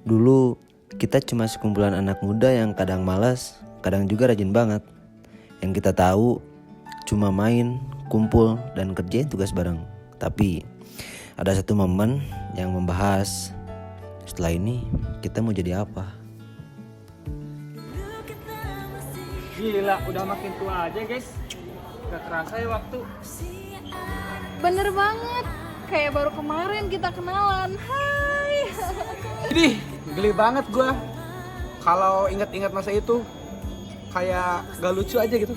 Dulu kita cuma sekumpulan anak muda yang kadang malas, kadang juga rajin banget. Yang kita tahu cuma main, kumpul, dan kerjain tugas bareng. Tapi ada satu momen yang membahas, setelah ini kita mau jadi apa? Gila, udah makin tua aja guys. Gak kerasa ya waktu. Bener banget, kayak baru kemarin kita kenalan. Hai. Ini geli banget gua. Kalau ingat-ingat masa itu kayak gak lucu aja gitu.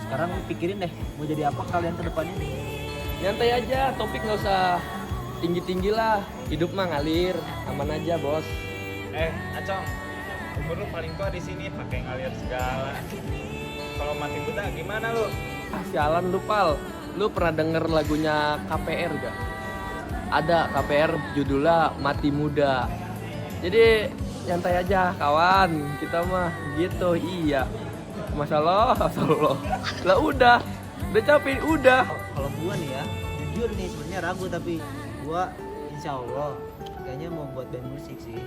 Sekarang pikirin deh, mau jadi apa kalian ke depannya? Nyantai aja, topik nggak usah tinggi-tinggi lah. Hidup mah ngalir, aman aja bos. Acong, umur lu paling tua di sini pakai ngalir segala. Kalau mati muda gimana lu? Sialan lu Pal, lu pernah denger lagunya KPR gak? Ada KPR judulnya Mati Muda. Jadi nyantai aja kawan, kita mah gitu. Iya, masalah lah udah capek udah. Kalau gua nih ya, jujur nih sebenarnya ragu tapi gua insya Allah kayaknya mau buat band musik sih.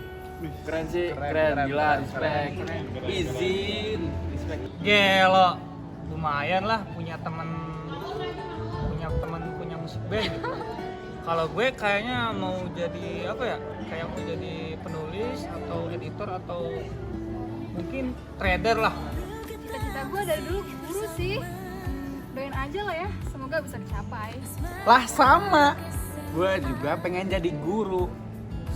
Keren sih, keren gila, respect. Izin, respect. Gelo, lumayan lah punya temen punya musik band gitu. Kalau gue kayaknya mau jadi apa ya? Kayak mau jadi penulis atau editor atau mungkin trader lah. Cita-cita gue dari dulu guru sih. Doain aja lah ya, semoga bisa dicapai. Lah sama, gue juga pengen jadi guru.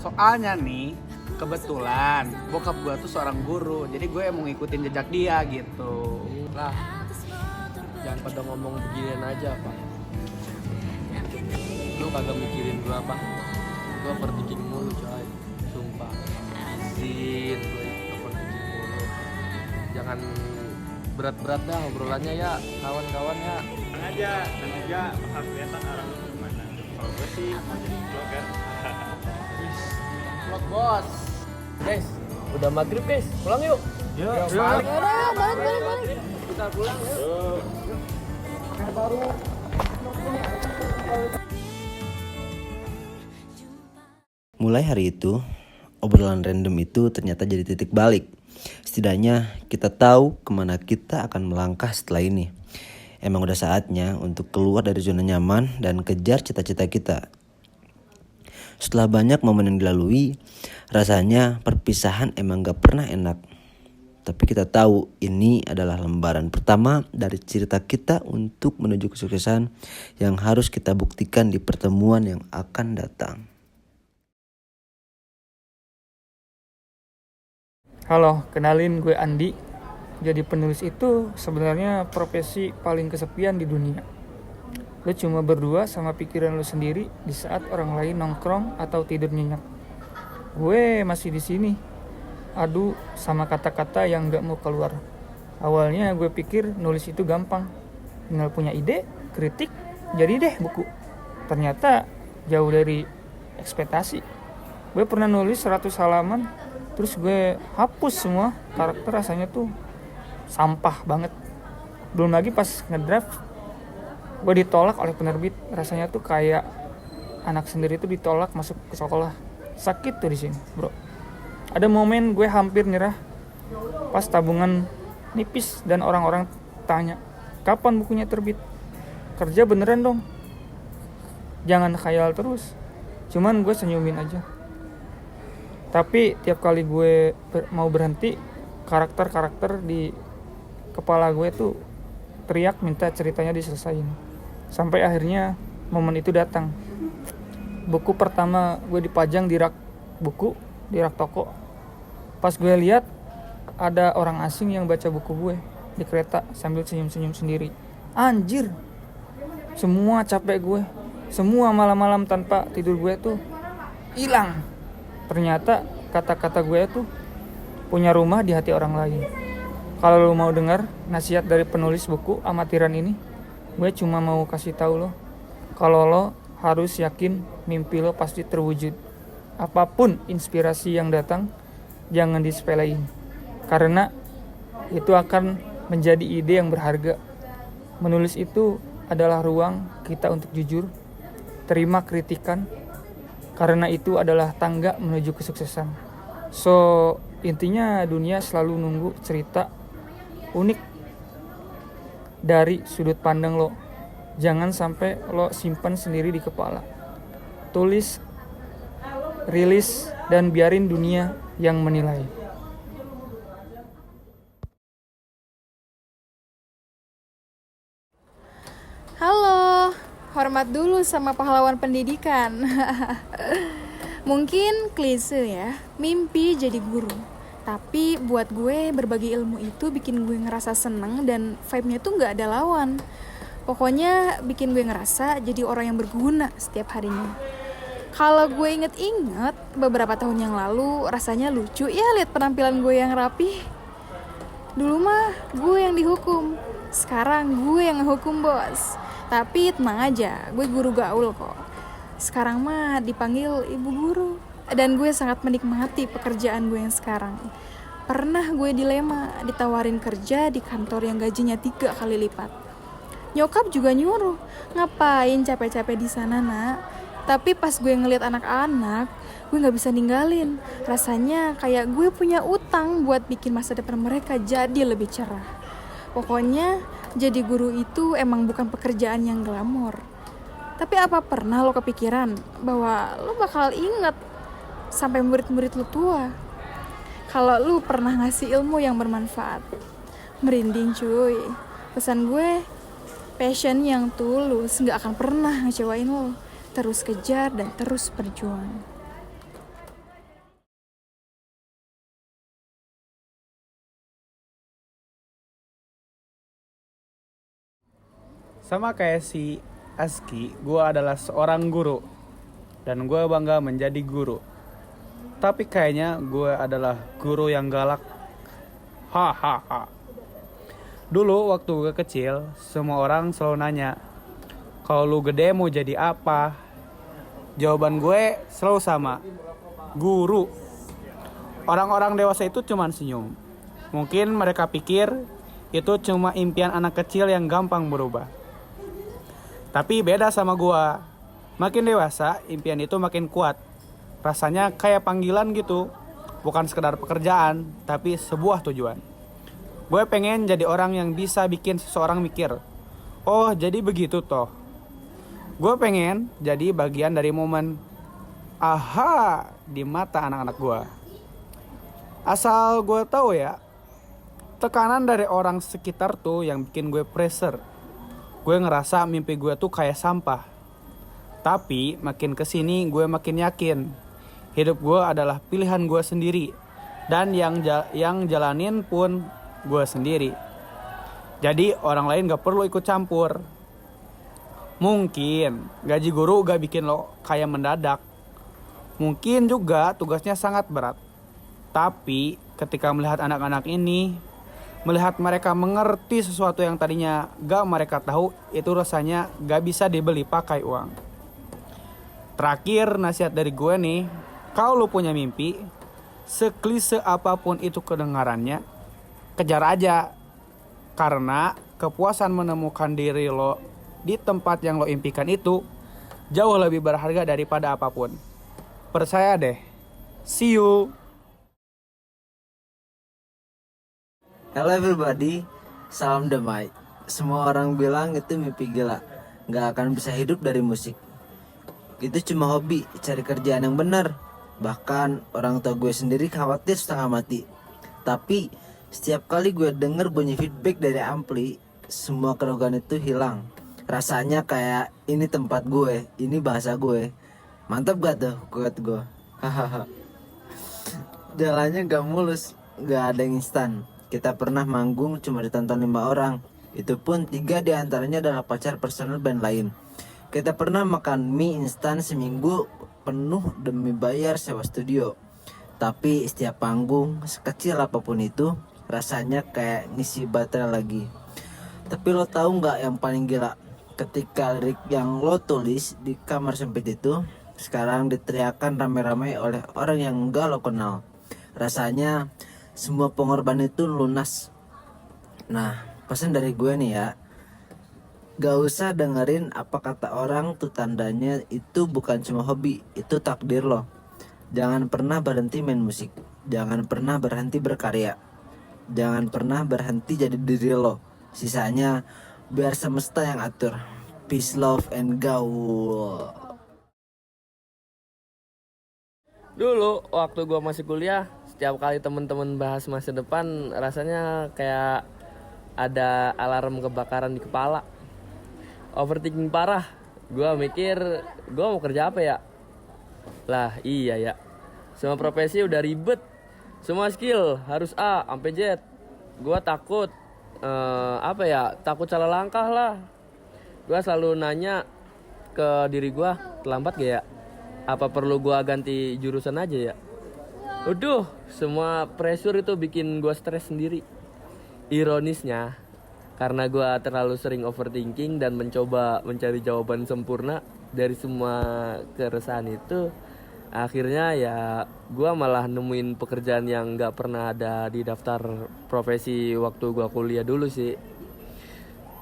Soalnya nih, kebetulan bokap gue tuh seorang guru, jadi gue mau ngikutin jejak dia gitu. Lah, jangan pada ngomong beginian aja Pak. Lu kagak mikirin gua apa? Gua overthinking mulu coy, sumpah. Izin gue overthinking mulu. Jangan berat-berat dah obrolannya ya, kawan-kawan ya. Tenang aja, dan juga bakal kelihatan arah lu kemana. Kalau gue sih mau jadi vlogger. Vlog bos. Guys, udah maghrib guys, pulang yuk. Yuk, Yaudah, balik. Kita pulang yuk. Mulai hari itu, obrolan random itu ternyata jadi titik balik. Setidaknya kita tahu kemana kita akan melangkah setelah ini. Emang udah saatnya untuk keluar dari zona nyaman dan kejar cita-cita kita. Setelah banyak momen yang dilalui, rasanya perpisahan emang gak pernah enak. Tapi kita tahu ini adalah lembaran pertama dari cerita kita untuk menuju kesuksesan yang harus kita buktikan di pertemuan yang akan datang. Halo, kenalin gue Andi. Jadi penulis itu sebenarnya profesi paling kesepian di dunia. Lo cuma berdua sama pikiran lo sendiri di saat orang lain nongkrong atau tidur nyenyak. Gue masih di sini. Adu sama kata-kata yang gak mau keluar. Awalnya gue pikir nulis itu gampang. Tinggal punya ide, kritik, jadi deh buku. Ternyata jauh dari ekspektasi. Gue pernah nulis 100 halaman, terus gue hapus semua karakter, rasanya tuh sampah banget. Belum lagi pas ngedraft gue ditolak oleh penerbit, rasanya tuh kayak anak sendiri tuh ditolak masuk ke sekolah. Sakit tuh di sini, bro. Ada momen gue hampir nyerah pas tabungan nipis dan orang-orang tanya, kapan bukunya terbit? Kerja beneran dong, jangan khayal terus. Cuman gue senyumin aja. Tapi tiap kali gue mau berhenti, karakter-karakter di kepala gue tuh teriak minta ceritanya diselesain. Sampai akhirnya momen itu datang. Buku pertama gue dipajang di rak buku, di rak toko. Pas gue lihat ada orang asing yang baca buku gue di kereta sambil senyum-senyum sendiri. Anjir, semua capek gue, semua malam-malam tanpa tidur gue tuh hilang. Ternyata kata-kata gue tuh punya rumah di hati orang lain. Kalau lo mau dengar nasihat dari penulis buku amatiran ini, gue cuma mau kasih tahu lo, kalau lo harus yakin mimpi lo pasti terwujud. Apapun inspirasi yang datang, jangan disepelein. Karena itu akan menjadi ide yang berharga. Menulis itu adalah ruang kita untuk jujur, terima kritikan, karena itu adalah tangga menuju kesuksesan. So, intinya dunia selalu nunggu cerita unik dari sudut pandang lo. Jangan sampai lo simpan sendiri di kepala. Tulis, rilis, dan biarin dunia yang menilai. Halo, hormat dulu sama pahlawan pendidikan. Mungkin klise ya, mimpi jadi guru. Tapi buat gue berbagi ilmu itu bikin gue ngerasa seneng dan vibe-nya tuh gak ada lawan. Pokoknya bikin gue ngerasa jadi orang yang berguna setiap harinya. Kalau gue inget-inget beberapa tahun yang lalu rasanya lucu ya lihat penampilan gue yang rapih. Dulu mah gue yang dihukum, sekarang gue yang ngehukum bos. Tapi tenang aja, gue guru gaul kok. Sekarang mah dipanggil ibu guru. Dan gue sangat menikmati pekerjaan gue yang sekarang. Pernah gue dilema ditawarin kerja di kantor yang gajinya 3 kali lipat. Nyokap juga nyuruh, ngapain capek-capek di sana nak? Tapi pas gue ngeliat anak-anak, gue gak bisa ninggalin. Rasanya kayak gue punya utang buat bikin masa depan mereka jadi lebih cerah. Pokoknya jadi guru itu emang bukan pekerjaan yang glamor. Tapi apa pernah lo kepikiran bahwa lo bakal inget sampai murid-murid lo tua? Kalau lo pernah ngasih ilmu yang bermanfaat. Merinding cuy. Pesan gue, passion yang tulus gak akan pernah ngecewain lo. Terus kejar dan terus berjuang. Sama kayak si Aski, gue adalah seorang guru. Dan gue bangga menjadi guru. Tapi kayaknya gue adalah guru yang galak. Hahaha. Dulu waktu gue kecil, semua orang selalu nanya, kalau lu gede mau jadi apa? Jawaban gue selalu sama, guru. Orang-orang dewasa itu cuma senyum. Mungkin mereka pikir itu cuma impian anak kecil yang gampang berubah. Tapi beda sama gua. Makin dewasa, impian itu makin kuat. Rasanya kayak panggilan gitu. Bukan sekedar pekerjaan, tapi sebuah tujuan. Gue pengen jadi orang yang bisa bikin seseorang mikir, oh jadi begitu toh. Gue pengen jadi bagian dari momen aha di mata anak-anak gue. Asal gue tahu ya, tekanan dari orang sekitar tuh yang bikin gue pressure. Gue ngerasa mimpi gue tuh kayak sampah. Tapi makin kesini gue makin yakin hidup gue adalah pilihan gue sendiri. Dan yang jalanin pun gue sendiri. Jadi orang lain gak perlu ikut campur. Mungkin gaji guru gak bikin lo kaya mendadak. Mungkin juga tugasnya sangat berat. Tapi ketika melihat anak-anak ini, melihat mereka mengerti sesuatu yang tadinya gak mereka tahu, itu rasanya gak bisa dibeli pakai uang. Terakhir nasihat dari gue nih, kalau lo punya mimpi, seklise apapun itu kedengarannya, kejar aja. Karena kepuasan menemukan diri lo di tempat yang lo impikan itu jauh lebih berharga daripada apapun. Percaya deh. See you. Hello everybody, salam damai. Semua orang bilang itu mimpi gila, gak akan bisa hidup dari musik. Itu cuma hobi, cari kerjaan yang benar. Bahkan orang tua gue sendiri khawatir setengah mati. Tapi setiap kali gue denger bunyi feedback dari ampli, semua keraguan itu hilang. Rasanya kayak ini tempat gue, ini bahasa gue. Mantap gak tuh quote gue? Hahaha. Jalannya gak mulus, gak ada yang instan. Kita pernah manggung cuma ditonton 5 orang. Itu pun 3 diantaranya adalah pacar personal band lain. Kita pernah makan mie instan seminggu penuh demi bayar sewa studio. Tapi setiap panggung, sekecil apapun itu, rasanya kayak ngisi baterai lagi. Tapi lo tahu nggak yang paling gila? Ketika lirik yang lo tulis di kamar sempit itu sekarang diteriakan rame-rame oleh orang yang nggak lo kenal. Rasanya semua pengorbanan itu lunas. Nah, pesan dari gue nih ya, Gak usah dengerin apa kata orang tuh, tandanya itu bukan cuma hobi, itu takdir lo. Jangan pernah berhenti main musik, jangan pernah berhenti berkarya, jangan pernah berhenti jadi diri lo. Sisanya biar semesta yang atur. Peace, love, and gaul. Dulu waktu gue masih kuliah, setiap kali temen-temen bahas masa depan, rasanya kayak ada alarm kebakaran di kepala. Overthinking parah. Gue mikir, gue mau kerja apa ya? Lah iya ya, semua profesi udah ribet, semua skill harus A sampai Z. Gue takut takut salah langkah lah. Gue selalu nanya ke diri gue, terlambat gak ya? Apa perlu gue ganti jurusan aja ya? Uduh, semua pressure itu bikin gue stres sendiri. Ironisnya, karena gue terlalu sering overthinking dan mencoba mencari jawaban sempurna dari semua keresahan itu, akhirnya ya gue malah nemuin pekerjaan yang gak pernah ada di daftar profesi waktu gue kuliah dulu sih.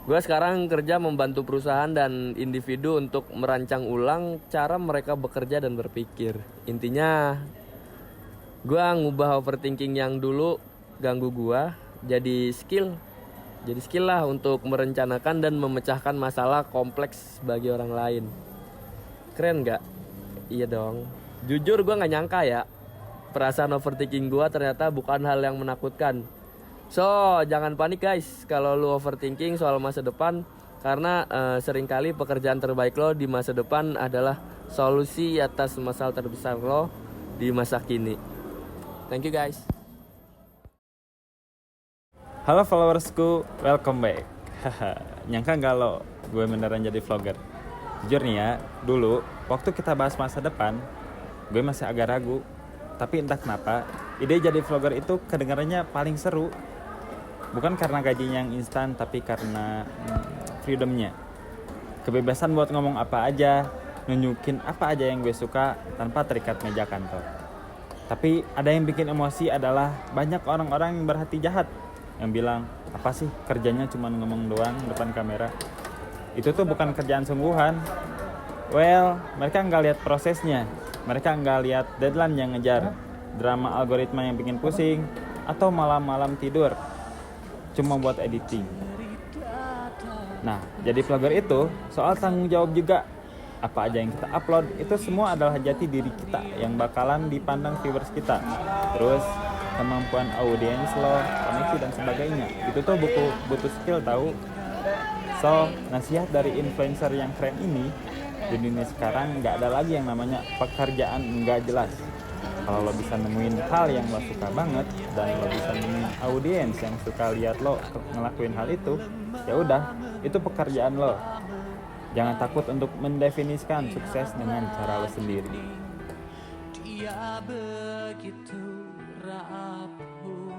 Gue sekarang kerja membantu perusahaan dan individu untuk merancang ulang cara mereka bekerja dan berpikir. Intinya gue ngubah overthinking yang dulu ganggu gue jadi skill lah untuk merencanakan dan memecahkan masalah kompleks bagi orang lain. Keren gak? Iya dong. Jujur gue gak nyangka ya, perasaan overthinking gue ternyata bukan hal yang menakutkan. So jangan panik guys kalau lu overthinking soal masa depan, karena seringkali pekerjaan terbaik lo di masa depan adalah solusi atas masalah terbesar lo di masa kini. Thank you guys. Halo followersku, welcome back. Nyangka gak lo gue beneran jadi vlogger? Jujur nih ya, dulu waktu kita bahas masa depan, gue masih agak ragu. Tapi entah kenapa, ide jadi vlogger itu kedengarannya paling seru. Bukan karena gajinya yang instan, tapi karena freedomnya. Kebebasan buat ngomong apa aja, nunjukin apa aja yang gue suka tanpa terikat meja kantor. Tapi ada yang bikin emosi adalah banyak orang-orang yang berhati jahat, yang bilang, apa sih kerjanya cuma ngomong doang depan kamera. Itu tuh bukan kerjaan sungguhan. Well, mereka nggak lihat prosesnya. Mereka nggak lihat deadline yang ngejar, drama algoritma yang bikin pusing, atau malam-malam tidur cuma buat editing. Nah, jadi vlogger itu soal tanggung jawab juga. Apa aja yang kita upload, itu semua adalah jati diri kita yang bakalan dipandang viewers kita. Terus kemampuan audiens lo, koneksi dan sebagainya. Itu tuh butuh skill tahu. So, nasihat dari influencer yang keren ini, di dunia sekarang nggak ada lagi yang namanya pekerjaan nggak jelas. Kalau lo bisa nemuin hal yang lo suka banget dan lo bisa nemuin audiens yang suka lihat lo ngelakuin hal itu, ya udah, itu pekerjaan lo. Jangan takut untuk mendefinisikan sukses dengan cara lo sendiri. Dia begitu rapuh.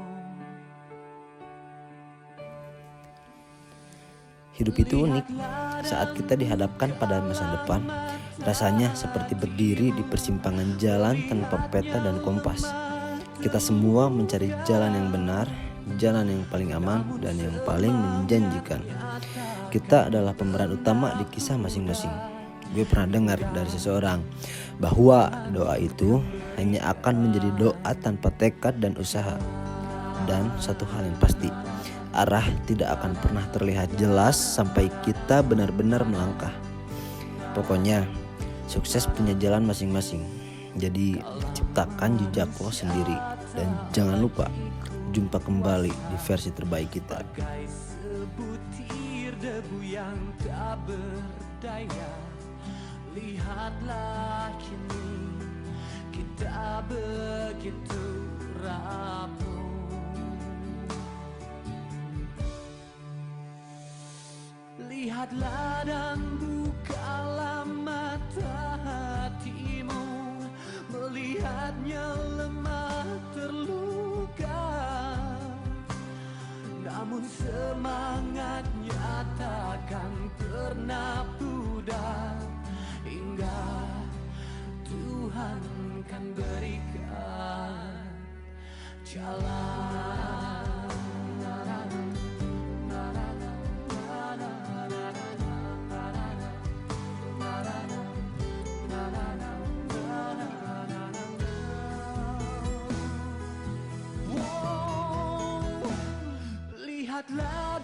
Hidup itu unik. Saat kita dihadapkan pada masa depan, rasanya seperti berdiri di persimpangan jalan tanpa peta dan kompas. Kita semua mencari jalan yang benar, jalan yang paling aman dan yang paling menjanjikan. Kita adalah pemeran utama di kisah masing-masing. Gue pernah dengar dari seseorang bahwa doa itu hanya akan menjadi doa tanpa tekad dan usaha. Dan satu hal yang pasti, arah tidak akan pernah terlihat jelas sampai kita benar-benar melangkah. Pokoknya, sukses punya jalan masing-masing. Jadi, ciptakan jejak lo sendiri. Dan jangan lupa, jumpa kembali di versi terbaik kita. Bagai sebutir debu yang tak berdaya, lihatlah kini kita begitu rapuh. Lihatlah dan bukalah mata hatimu, melihatnya lemah terluka, namun semangatnya takkan pernah pudar hingga Tuhan kan berikan jalan. Ingatlah